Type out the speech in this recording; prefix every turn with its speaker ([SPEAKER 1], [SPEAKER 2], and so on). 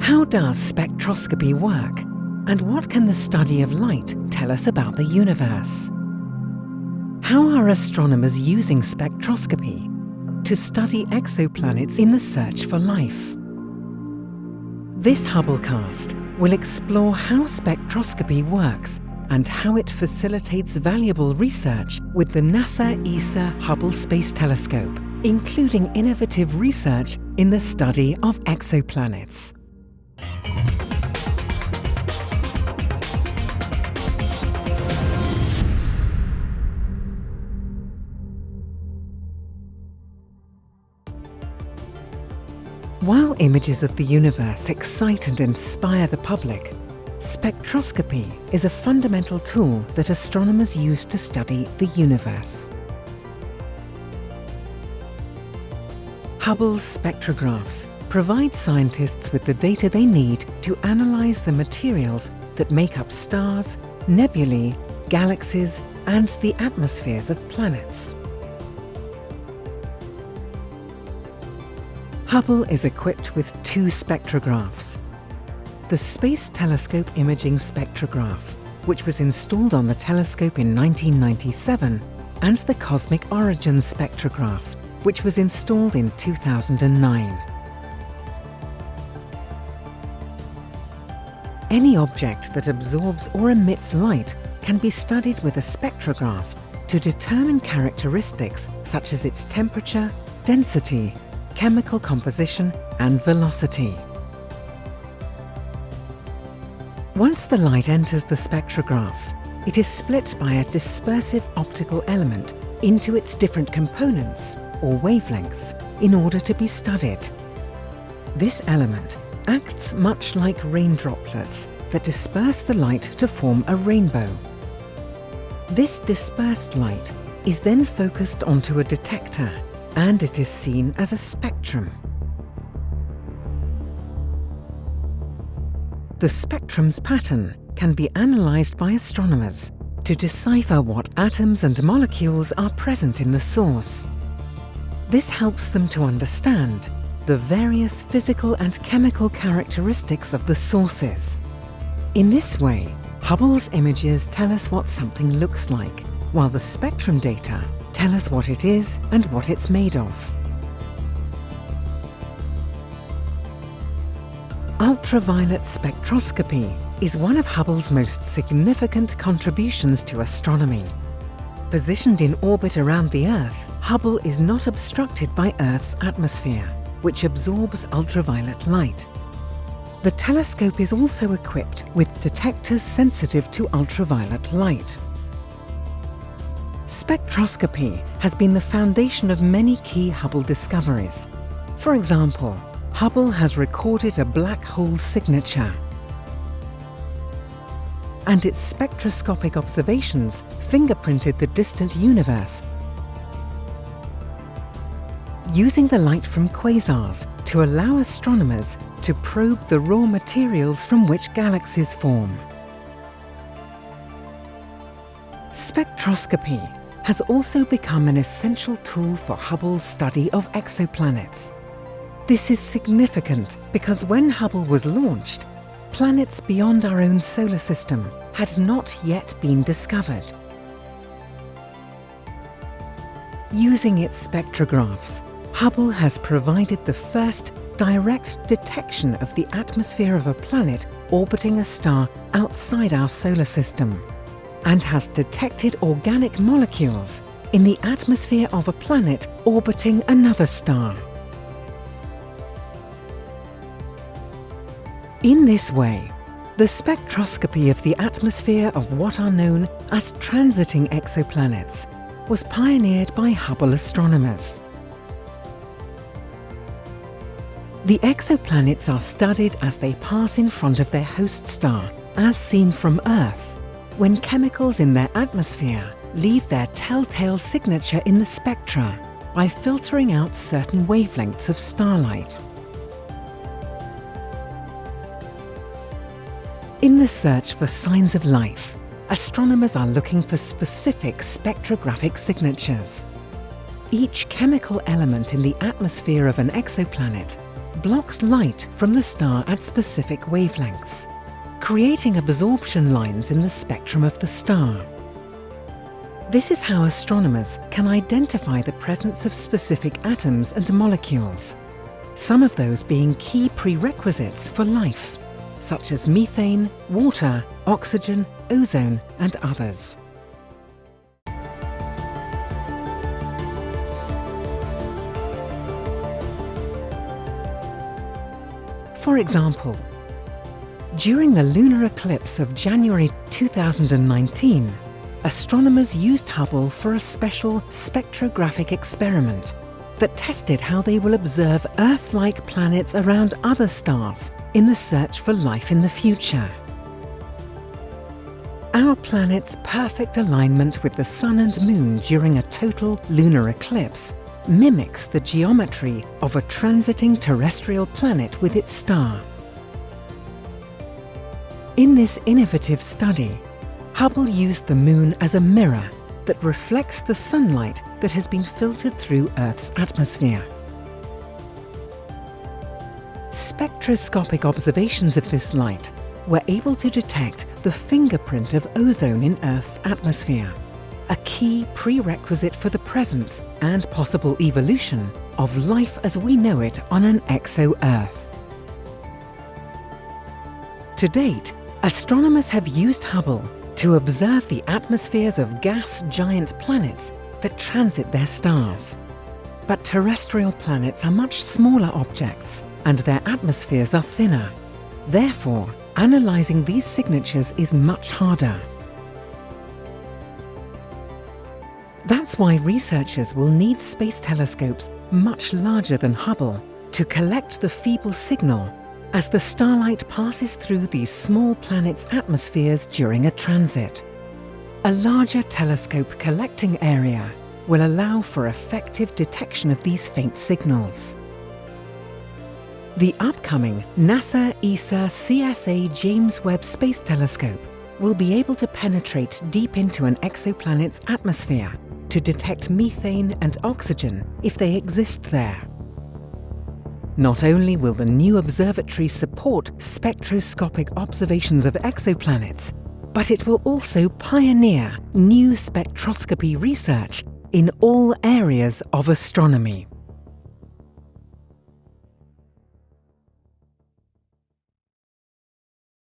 [SPEAKER 1] How does spectroscopy work? And what can the study of light tell us about the universe? How are astronomers using spectroscopy to study exoplanets in the search for life? This Hubblecast will explore how spectroscopy works and how it facilitates valuable research with the NASA ESA Hubble Space Telescope, including innovative research in the study of exoplanets. While images of the universe excite and inspire the public, spectroscopy is a fundamental tool that astronomers use to study the universe. Hubble's spectrographs provide scientists with the data they need to analyze the materials that make up stars, nebulae, galaxies, and the atmospheres of planets. Hubble is equipped with two spectrographs. The Space Telescope Imaging Spectrograph, which was installed on the telescope in 1997, and the Cosmic Origins Spectrograph, which was installed in 2009. Any object that absorbs or emits light can be studied with a spectrograph to determine characteristics such as its temperature, density, chemical composition, and velocity. Once the light enters the spectrograph, it is split by a dispersive optical element into its different components, or wavelengths, in order to be studied. This element acts much like rain droplets that disperse the light to form a rainbow. This dispersed light is then focused onto a detector, and it is seen as a spectrum. The spectrum's pattern can be analysed by astronomers to decipher what atoms and molecules are present in the source. This helps them to understand the various physical and chemical characteristics of the sources. In this way, Hubble's images tell us what something looks like, while the spectrum data tell us what it is and what it's made of. Ultraviolet spectroscopy is one of Hubble's most significant contributions to astronomy. Positioned in orbit around the Earth, Hubble is not obstructed by Earth's atmosphere, which absorbs ultraviolet light. The telescope is also equipped with detectors sensitive to ultraviolet light. Spectroscopy has been the foundation of many key Hubble discoveries. For example, Hubble has recorded a black hole signature, and its spectroscopic observations fingerprinted the distant universe, using the light from quasars to allow astronomers to probe the raw materials from which galaxies form. Spectroscopy has also become an essential tool for Hubble's study of exoplanets. This is significant because when Hubble was launched, planets beyond our own solar system had not yet been discovered. Using its spectrographs, Hubble has provided the first direct detection of the atmosphere of a planet orbiting a star outside our solar system, and has detected organic molecules in the atmosphere of a planet orbiting another star. In this way, the spectroscopy of the atmosphere of what are known as transiting exoplanets was pioneered by Hubble astronomers. The exoplanets are studied as they pass in front of their host star, as seen from Earth, when chemicals in their atmosphere leave their telltale signature in the spectra by filtering out certain wavelengths of starlight. In the search for signs of life, astronomers are looking for specific spectrographic signatures. Each chemical element in the atmosphere of an exoplanet blocks light from the star at specific wavelengths, creating absorption lines in the spectrum of the star. This is how astronomers can identify the presence of specific atoms and molecules, some of those being key prerequisites for life, such as methane, water, oxygen, ozone, and others. For example, during the lunar eclipse of January 2019, astronomers used Hubble for a special spectrographic experiment that tested how they will observe Earth-like planets around other stars in the search for life in the future. Our planet's perfect alignment with the Sun and Moon during a total lunar eclipse mimics the geometry of a transiting terrestrial planet with its star. In this innovative study, Hubble used the Moon as a mirror that reflects the sunlight that has been filtered through Earth's atmosphere. Spectroscopic observations of this light were able to detect the fingerprint of ozone in Earth's atmosphere, a key prerequisite for the presence and possible evolution of life as we know it on an exo-Earth. To date, astronomers have used Hubble to observe the atmospheres of gas giant planets that transit their stars. But terrestrial planets are much smaller objects and their atmospheres are thinner. Therefore, analysing these signatures is much harder. That's why researchers will need space telescopes much larger than Hubble to collect the feeble signal as the starlight passes through these small planets' atmospheres during a transit. A larger telescope collecting area will allow for effective detection of these faint signals. The upcoming NASA ESA CSA James Webb Space Telescope will be able to penetrate deep into an exoplanet's atmosphere to detect methane and oxygen if they exist there. Not only will the new observatory support spectroscopic observations of exoplanets, but it will also pioneer new spectroscopy research in all areas of astronomy.